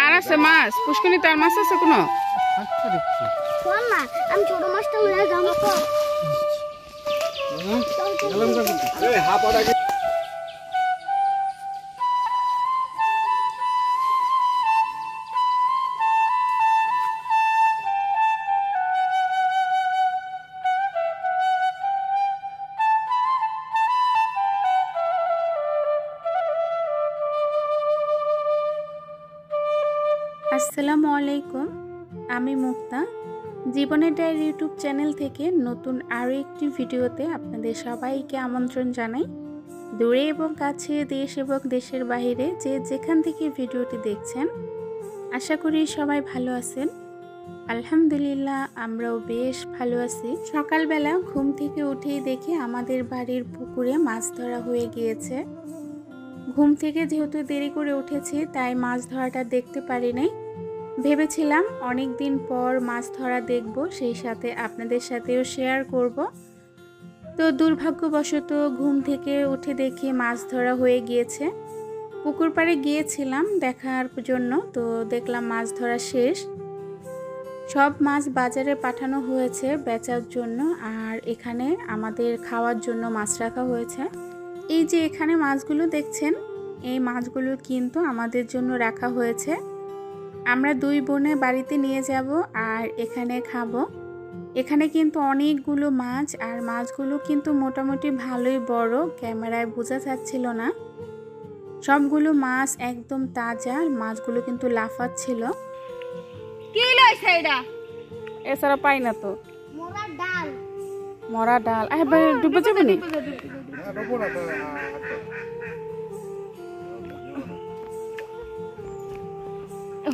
আর আছে মাছ পুষ্কনি তার মাছ আছে কোনো আমি ছোট মাছটা উড়ে যাবো তো আসসালামু আলাইকুম, আমি মুক্তা। জীবনের ডায়েরি ইউটিউব চ্যানেল থেকে নতুন আরও একটি ভিডিওতে আপনাদের সবাইকে আমন্ত্রণ জানাই। দূরে এবং কাছে, দেশ এবং দেশের বাইরে যে যেখান থেকে ভিডিওটি দেখছেন, আশা করি সবাই ভালো আছেন। আলহামদুলিল্লাহ, আমরাও বেশ ভালো আছি। সকালবেলা ঘুম থেকে উঠেই দেখি আমাদের বাড়ির পুকুরে মাছ ধরা হয়ে গিয়েছে। ঘুম থেকে যেহেতু দেরি করে উঠেছি, তাই মাছ ধরাটা দেখতে পারি নাই। ভেবেছিলাম অনেক দিন পর মাছ ধরা দেখব, সেই সাথে আপনাদের সাথেও শেয়ার করব। তো দুর্ভাগ্যবশত ঘুম থেকে উঠে দেখি মাছ ধরা হয়ে গিয়েছে। পুকুর পাড়ে গিয়েছিলাম দেখার জন্য, তো দেখলাম মাছ ধরা শেষ। সব মাছ বাজারে পাঠানো হয়েছে বেচার জন্য, আর এখানে আমাদের খাওয়ার জন্য মাছ রাখা হয়েছে। এই যে এখানে মাছগুলো দেখছেন, এই মাছগুলো কিন্তু আমাদের জন্য রাখা হয়েছে। আমরা দুই বোনে বাড়িতে নিয়ে যাব আর এখানে খাবো। এখানে কিন্তু অনেকগুলো মাছ, আর মাছগুলো কিন্তু মোটামুটি ভালোই বড়, ক্যামেরায় বোঝা যাচ্ছিল না। সবগুলো মাছ একদম তাজা, মাছগুলো কিন্তু লাফাচ্ছিল। কি লইছে এটা? এছাড়া পাই না তো। মোরা ডাল মরা ডাল ডুবে যাবে নি?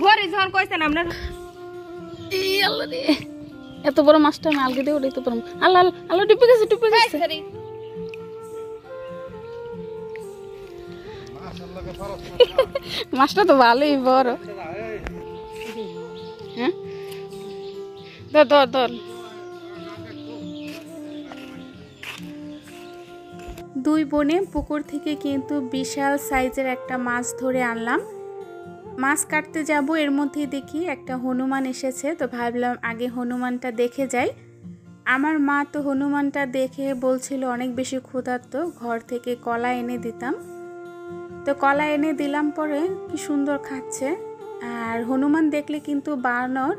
হরি যখন কইছেন আপনার এত বড় মাছটা আমি আলগে দিয়ে উঠাইতে পারবো। আল্লাহ আল্লাহ ডুবে গেছে, ডুবে গেছে। মাছটা তো ভালোই বড়। হ্যাঁ, ধর ধর ধর। দুই বোনে পুকুর থেকে কিন্তু বিশাল সাইজের একটা মাছ ধরে আনলাম। মাছ কাটতে যাব, এর মধ্যেই দেখি একটা হনুমান এসেছে। তো ভাবলাম আগে হনুমানটা দেখে যাই। আমার মা তো হনুমানটা দেখে বলছিল অনেক বেশি ক্ষুধার্ত, ঘর থেকে কলা এনে দিতাম। তো কলা এনে দিলাম, পরে কি সুন্দর খাচ্ছে। আর হনুমান দেখলে কিন্তু বানর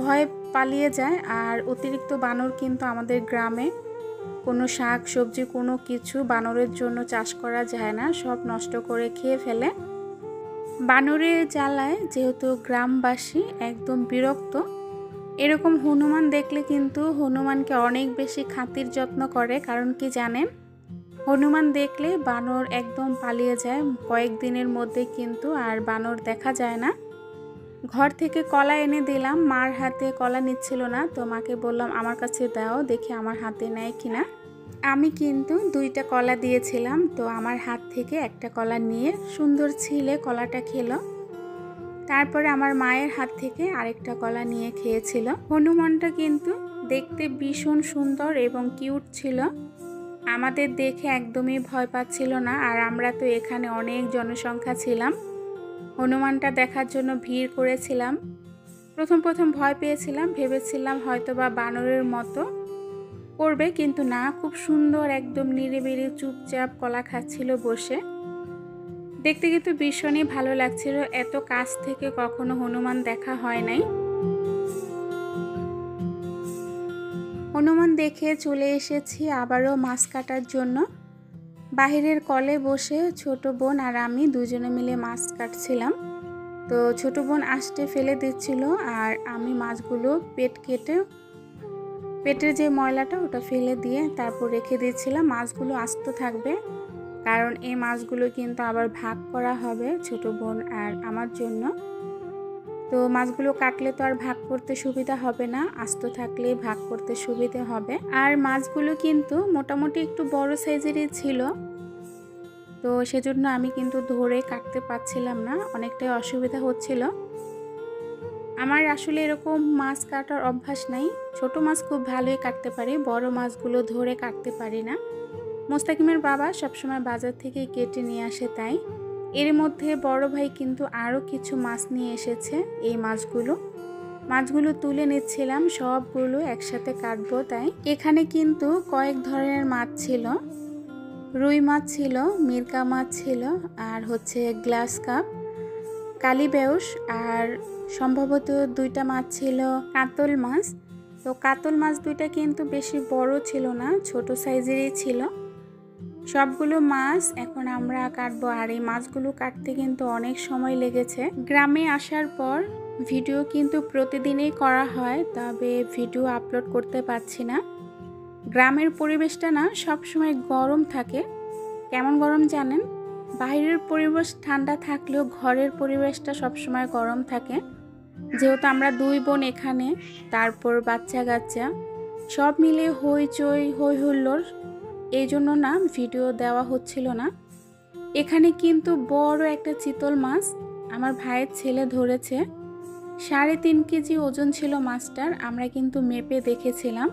ভয়ে পালিয়ে যায়। আর অতিরিক্ত বানর কিন্তু আমাদের গ্রামে কোনো শাক সবজি কোনো কিছু বানরের জন্য চাষ করা যায় না, সব নষ্ট করে খেয়ে ফেলে। বানরের জ্বালায় যেহেতু গ্রামবাসী একদম বিরক্ত, এরকম হনুমান দেখলে কিন্তু হনুমানকে অনেক বেশি খাতির যত্ন করে। কারণ কি জানেন, হনুমান দেখলে বানর একদম পালিয়ে যায়। কয়েকদিনের মধ্যে কিন্তু আর বানর দেখা যায় না। ঘর থেকে কলা এনে দিলাম, মার হাতে কলা নিচ্ছিল না, তো মাকে বললাম আমার কাছে দাও, দেখি আমার হাতে নেয় কিনা। আমি কিন্তু দুইটা কলা দিয়েছিলাম, তো আমার হাত থেকে একটা কলা নিয়ে সুন্দর ছিলে কলাটা খেলো। তারপরে আমার মায়ের হাত থেকে আরেকটা কলা নিয়ে খেয়েছিল। হনুমানটা কিন্তু দেখতে ভীষণ সুন্দর এবং কিউট ছিল। আমাদের দেখে একদমই ভয় পাচ্ছিল না, আর আমরা তো এখানে অনেক জনসংখ্যা ছিলাম। হনুমানটা দেখার জন্য ভিড় করেছিলাম। প্রথম প্রথম ভয় পেয়েছিলাম, ভেবেছিলাম হয়তো বা বানরের মতো করবে, কিন্তু না, খুব সুন্দর একদম নিরিবিলি চুপচাপ কলা খাচ্ছিল বসে। দেখতে কিন্তু ভীষণই ভালো লাগছিল। এত কাছ থেকে কখনো হনুমান দেখা হয় নাই। হনুমান দেখে চলে এসেছি আবারও মাছ কাটার জন্য। বাহিরের কলে বসে ছোট বোন আর আমি দুজনে মিলে মাছ কাটছিলাম। তো ছোট বোন আষ্টে ফেলে দিচ্ছিল, আর আমি মাছগুলো পেটের যে ময়লাটা ওটা ফেলে দিয়ে তারপর রেখে দিয়েছিলাম। মাছগুলো আস্ত থাকবে, কারণ এই মাছগুলো কিন্তু আবার ভাগ করা হবে ছোট বোন আর আমার জন্য। তো মাছগুলো কাটলে তো আর ভাগ করতে সুবিধা হবে না, আস্ত থাকলে ভাগ করতে সুবিধা হবে। আর মাছগুলো কিন্তু মোটামুটি একটু বড় সাইজেরই ছিল, তো সেজন্য আমি কিন্তু ধরে কাটতে পারছিলাম না, অনেকটাই অসুবিধা হচ্ছিল। আমার আসলে এরকম মাছ কাটার অভ্যাস নাই। ছোট মাছ খুব ভালোই কাটতে পারি, বড় মাছগুলো ধরে কাটতে পারি না। মোস্তাকিমের বাবা সবসময় বাজার থেকে কেটে নিয়ে আসে, তাই এর মধ্যে বড় ভাই কিন্তু আরও কিছু মাছ নিয়ে এসেছে। এই মাছগুলো তুলে নিচ্ছিলাম, সবগুলো একসাথে কাটবো তাই। এখানে কিন্তু কয়েক ধরনের মাছ ছিল, রুই মাছ ছিল, মিরকা মাছ ছিল, আর হচ্ছে গ্লাস কাপ, কালীবেউস, আর সম্ভবত 2টা মাছ ছিল কাতল মাছ। তো কাতল মাছ 2টা কিন্তু বেশি বড় ছিল না, ছোট সাইজেরই ছিল। সবগুলো মাছ এখন আমরা কাটবো। আর এই মাছগুলো কাটতে কিন্তু অনেক সময় লেগেছে। গ্রামে আসার পর ভিডিও কিন্তু প্রতিদিনই করা হয়, তবে ভিডিও আপলোড করতে পারছি না। গ্রামের পরিবেশটা না সবসময় গরম থাকে। কেমন গরম জানেন? বাইরের পরিবেশ ঠান্ডা থাকলেও ঘরের পরিবেশটা সবসময় গরম থাকে। যেহেতু আমরা 2 বোন এখানে, তারপর বাচ্চা কাচ্চা সব মিলে হইচই হই হুল্লোড়, এই জন্য না ভিডিও দেওয়া হচ্ছিল না। এখানে কিন্তু বড় একটা চিতল মাছ আমার ভাইয়ের ছেলে ধরেছে। 3.5 কেজি ওজন ছিল মাছটার। আমরা কিন্তু মেপে দেখেছিলাম।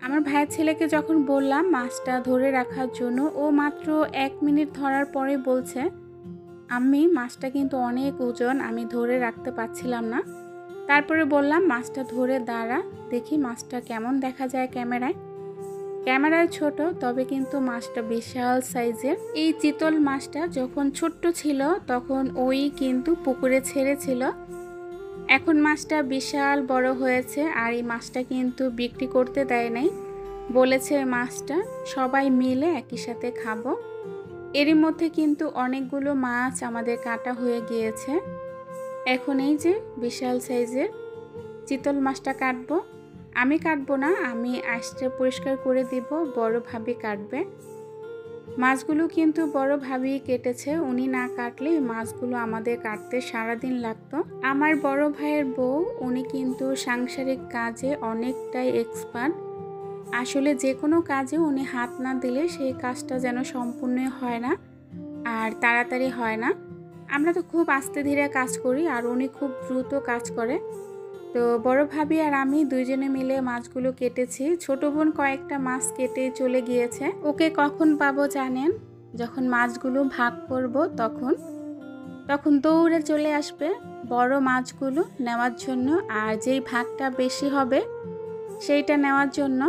আমার ভাইয়ের ছেলেকে যখন বললাম মাছটা ধরে রাখার জন্য, ও মাত্র 1 মিনিট ধরার পরে বলছে, আমি মাছটা কিন্তু অনেক ওজন, আমি ধরে রাখতে পারছিলাম না। তারপরে বললাম মাছটা ধরে দাঁড়া, দেখি মাছটা কেমন দেখা যায় ক্যামেরায় ছোট, তবে কিন্তু মাছটা বিশাল সাইজের। এই চিতল মাছটা যখন ছোট্ট ছিল তখন ওই কিন্তু পুকুরে ছেড়েছিল। এখন মাছটা বিশাল বড় হয়েছে, আর এই মাছটা কিন্তু বিক্রি করতে দেয় নাই, বলেছে মাছটা সবাই মিলে একই সাথে খাবো। এরই মধ্যে কিন্তু অনেকগুলো মাছ আমাদের কাটা হয়ে গিয়েছে। এখন এই যে বিশাল সাইজের চিতল মাছটা কাটবো। আমি কাটবো না, আমি আঁশটা পরিষ্কার করে দিব, বড় ভাবি কাটবে। মাছগুলো কিন্তু বড় ভাবি কেটেছে, উনি না কাটলে মাছগুলো আমাদের কাটতে সারাদিন লাগতো। আমার বড় ভাইয়ের বউ, উনি কিন্তু সাংসারিক কাজে অনেকটাই এক্সপার্ট। আসলে যে কোনো কাজে উনি হাত না দিলে সেই কাজটা যেন সম্পূর্ণ হয় না, আর তাড়াতাড়ি হয় না। আমরা তো খুব আস্তে ধীরে কাজ করি, আর উনি খুব দ্রুত কাজ করে। তো বড় ভাবি আর আমি 2 জনে মিলে মাছগুলো কেটেছি। ছোট বোন কয়েকটা মাছ কেটে চলে গিয়েছে। ওকে কখন পাবো জানেন? যখন মাছগুলো ভাগ করব তখন দৌড়ে চলে আসবে বড় মাছগুলো নেওয়ার জন্য, আর যেই ভাগটা বেশি হবে সেইটা নেওয়ার জন্য।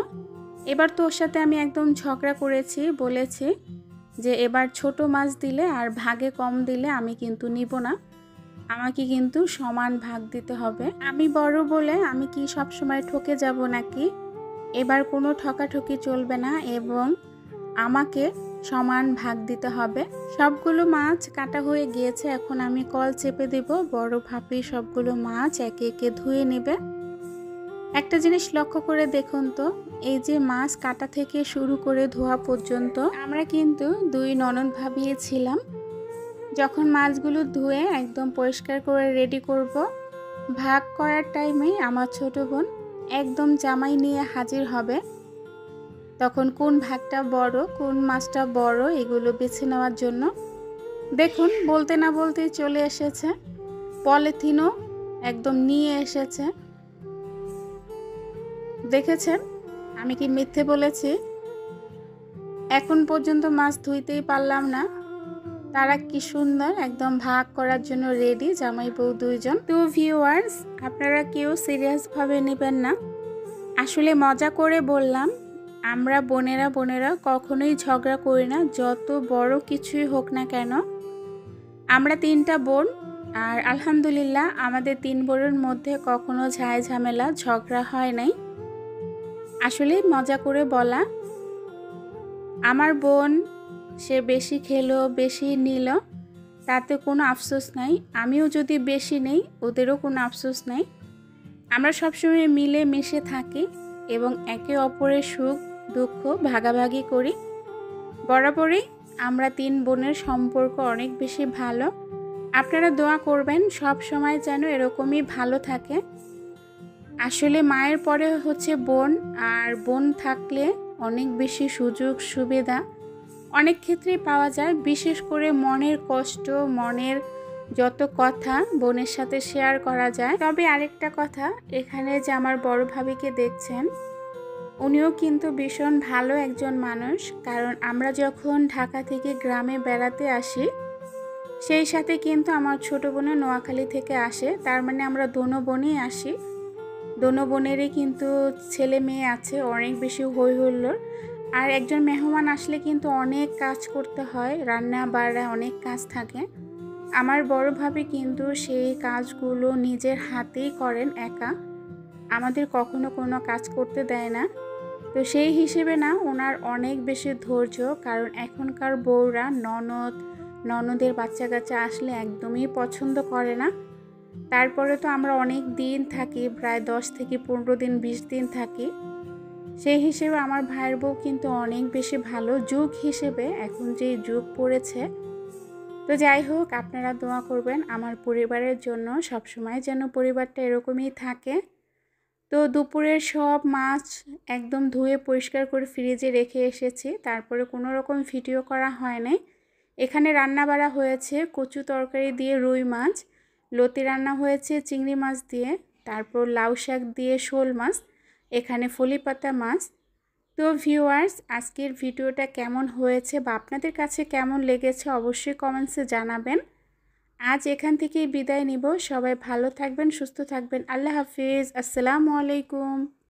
এবার তো ওর সাথে আমি একদম ঝগড়া করেছি, বলেছি যে এবার ছোট মাছ দিলে আর ভাগে কম দিলে আমি কিন্তু নিব না, আমাকে কিন্তু সমান ভাগ দিতে হবে। আমি বড় বলে আমি কি সব সময় ঠকে যাব নাকি? এবার কোনো ঠকাঠকি চলবে না, এবং আমাকে সমান ভাগ দিতে হবে। সবগুলো মাছ কাটা হয়ে গিয়েছে, এখন আমি কল চেপে দেব। বড় ভাবি সবগুলো মাছ একে একে ধুয়ে নেবে। একটা জিনিস লক্ষ্য করে দেখুন তো, এই যে মাছ কাটা থেকে শুরু করে ধোয়া পর্যন্ত আমরা কিন্তু 2 ননদ ভাবিয়ে ছিলাম। যখন মাছগুলো ধুয়ে একদম পরিষ্কার করে রেডি করব, ভাগ করার টাইমে আমার ছোট বোন একদম জামাই নিয়ে হাজির হবে। তখন কোন ভাগটা বড়, কোন মাছটা বড়, এগুলো বেছে নেওয়ার জন্য দেখুন বলতে না বলতে চলে এসেছে। পলিথিনও একদম নিয়ে এসেছে। দেখেছেন আমি কি মিথ্যে বলেছি? এখন পর্যন্ত মাছ ধুইতেই পারলাম না, তারা কি সুন্দর একদম ভাগ করার জন্য রেডি, জামাই বউ 2 জন। তো ভিউয়ার্স, আপনারা কেউ সিরিয়াস ভাবে নেবেন না, আসলে মজা করে বললাম। আমরা বোনেরা কখনোই ঝগড়া করি না, যত বড় কিছুই হোক না কেন। আমরা 3টা বোন, আর আলহামদুলিল্লাহ আমাদের 3 বোনের মধ্যে কখনো ঝামেলা ঝগড়া হয় নাই। আসলে মজা করে বলা। আমার বোন সে বেশি খেলো, বেশি নিল, তাতে কোনো আফসোস নাই। আমিও যদি বেশি নেই, ওদেরও কোনো আফসোস নাই। আমরা সবসময় মিলে মিশে থাকি এবং একে অপরের সুখ দুঃখ ভাগাভাগি করি। বরাবরই আমরা 3 বোনের সম্পর্ক অনেক বেশি ভালো। আপনারা দোয়া করবেন সব সময় যেন এরকমই ভালো থাকে। আসলে মায়ের পরে হচ্ছে বোন, আর বোন থাকলে অনেক বেশি সুযোগ সুবিধা অনেক ক্ষেত্রেই পাওয়া যায়। বিশেষ করে মনের কষ্ট, মনের যত কথা বোনের সাথে শেয়ার করা যায়। তবে আরেকটা কথা, এখানে যে আমার বড় ভাবিকে দেখছেন, উনিও কিন্তু ভীষণ ভালো একজন মানুষ। কারণ আমরা যখন ঢাকা থেকে গ্রামে বেড়াতে আসি, সেই সাথে কিন্তু আমার ছোটো বোনও নোয়াখালী থেকে আসে, তার মানে আমরা দোনো বোনই আসি। দোনো বোনেরই কিন্তু ছেলে মেয়ে আছে, অনেক বেশি হই হুল্লোড়। আর একজন মেহমান আসলে কিন্তু অনেক কাজ করতে হয়, রান্না বাড়া অনেক কাজ থাকে। আমার বড় ভাবি কিন্তু সেই কাজগুলো নিজের হাতেই করেন একা, আমাদের কখনো কোনো কাজ করতে দেয় না। তো সেই হিসেবে না ওনার অনেক বেশি ধৈর্য, কারণ এখনকার বউরা ননদের বাচ্চা কাচ্চা আসলে একদমই পছন্দ করে না। তারপরে তো আমরা অনেক দিন থাকি, প্রায় 10 থেকে 15 দিন 20 দিন থাকি। সেই হিসেবে আমার ভাইয়ের বউ কিন্তু অনেক বেশি ভালো, যুগ হিসেবে এখন যে যুগ পড়েছে। তো যাই হোক, আপনারা দোয়া করবেন আমার পরিবারের জন্য, সবসময় যেন পরিবারটা এরকমই থাকে। তো দুপুরের সব মাছ একদম ধুয়ে পরিষ্কার করে ফ্রিজে রেখে এসেছি, তারপরে কোনো রকম ভিডিও করা হয় নাই। এখানে রান্না বাড়া হয়েছে কচু তরকারি দিয়ে রুই মাছ, লতি রান্না হয়েছে চিংড়ি মাছ দিয়ে, তারপর লাউ শাক দিয়ে শোল মাছ, এখানে ফলি পাতা মাছ। তো ভিউয়ার্স, আজকের ভিডিওটা কেমন হয়েছে বা আপনাদের কাছে কেমন লেগেছে অবশ্যই কমেন্টসে জানাবেন। আজ এখান থেকেই বিদায় নিব, সবাই ভালো থাকবেন, সুস্থ থাকবেন। আল্লাহ হাফিজ, আসসালামু আলাইকুম।